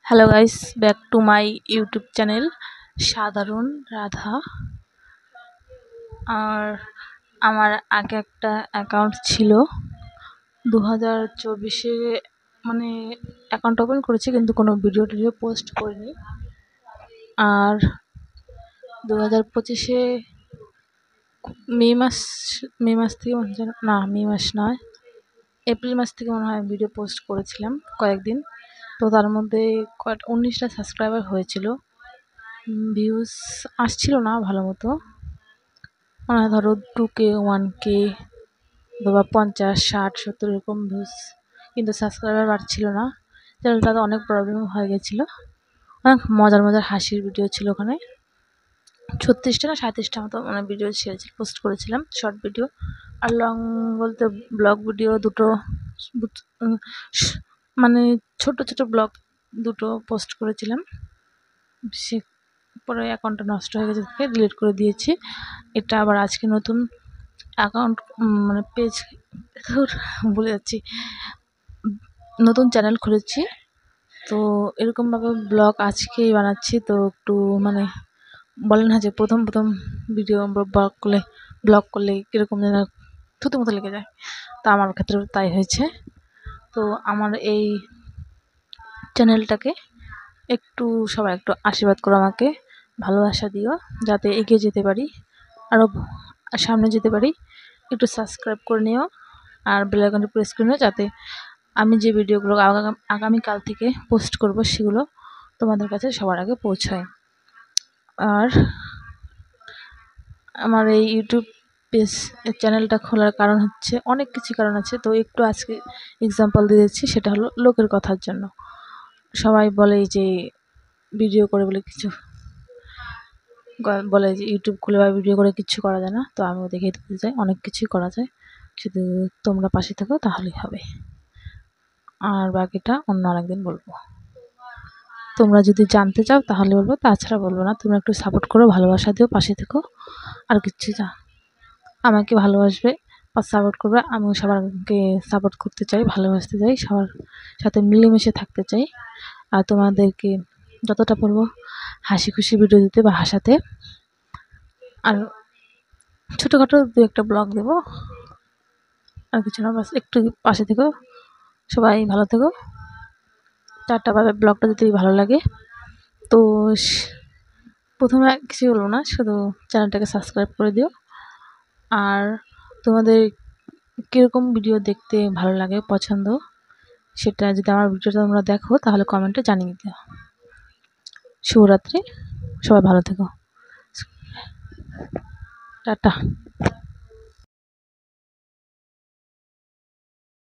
Hello guys, back to my YouTube channel সাধারণ রাধা। আর আমার আগে একটা অ্যাকাউন্ট ছিল 2024-এ, মানে অ্যাকাউন্ট ওপেন করেছি কিন্তু কোনো ভিডিও পোস্ট করিনি। আর 2025-এ মে মাস থেকে মে মাস নয়, এপ্রিল মাস থেকে মনে হয় ভিডিও পোস্ট করেছিলাম কয়েকদিন। তো তার মধ্যে 19টা সাবস্ক্রাইবার হয়েছিল, ভিউজ আসছিল না ভালো মতো, ধরো 2K 1K বা 50 60 70 এরকম ভিউজ, কিন্তু সাবস্ক্রাইবার বাড়ছিল না। চ্যানেলটাতে অনেক প্রবলেম হয়ে গেছিলো। অনেক মজার হাসির ভিডিও ছিল ওখানে, 36টা না 37টা মতো মানে ভিডিও পোস্ট করেছিলাম, শর্ট ভিডিও। আর লং বলতে ব্লগ ভিডিও দুটো, মানে ছোট ব্লগ দুটো পোস্ট করেছিলাম। সে পরে অ্যাকাউন্টটা নষ্ট হয়ে গেছে দেখে ডিলিট করে দিয়েছি। এটা আবার আজকে নতুন অ্যাকাউন্ট, মানে পেজ, ভুলে যাচ্ছি, নতুন চ্যানেল খুলেছি। তো এরকমভাবে ব্লগ আজকেই বানাচ্ছি। তো একটু মানে বলে না যে প্রথম ভিডিও ব্লগ করলে কীরকম যেন থুতু মতো লেগে যায়, তা আমার ক্ষেত্রে তাই হয়েছে। তো আমার এই চ্যানেলটাকে সবাই একটু আশীর্বাদ করো, আমাকে ভালোবাসা দিও, যাতে এগিয়ে যেতে পারি, আরও সামনে যেতে পারি। একটু সাবস্ক্রাইব করে নিও আর বেল আইকনটি প্রেস করে নিও, যাতে আমি যে ভিডিওগুলো আগামীকাল থেকে পোস্ট করব সেগুলো তোমাদের কাছে সবার আগে পৌঁছায়। আর আমার এই ইউটিউব পেজ চ্যানেলটা খোলার কারণ হচ্ছে, অনেক কিছু কারণ আছে। তো একটু আজকে এক্সাম্পল দিয়ে দিচ্ছি, সেটা হলো লোকের কথার জন্য। সবাই বলে যে ভিডিও করে বলে যে ইউটিউব খুলে বা ভিডিও করে কিছু করা যায় না। তো আমিও দেখিয়ে দিতে চাই অনেক কিছুই করা যায়, শুধু তোমরা পাশে থাকো তাহলেই হবে। আর বাকিটা অন্য আরেকদিন বলবো। তোমরা যদি জানতে চাও তাহলে বলবো, তাছাড়া বলবো না। তোমরা একটু সাপোর্ট করো, ভালোবাসা দিও, পাশে থেকো। আর কিচ্ছু আমাকে ভালোবাসবে বা সাপোর্ট করবে। আমিও সবাইকে সাপোর্ট করতে চাই, ভালোবাসতে চাই, সবার সাথে মিলেমিশে থাকতে চাই। আর তোমাদেরকে যতটা পারবো হাসি খুশি ভিডিও দিতে বা হাসাতে। আর ছোটোখাটো 2-1টা ব্লগ দেবো, আর কিছু না। বাস একটু পাশে থেকো, সবাই ভালো থেকো। Tata, bye bye. ব্লগটা যদি ভালো লাগে তো প্রথমে কিছু বলবো না, শুধু চ্যানেলটাকে সাবস্ক্রাইব করে দিও। আর তোমাদের কীরকম ভিডিও দেখতে ভালো লাগে, পছন্দ, সেটা যদি আমার ভিডিওটা তোমরা দেখো তাহলে কমেন্টে জানিয়ে দিও। শুভরাত্রি, সবাই ভালো থেকো, টাটা।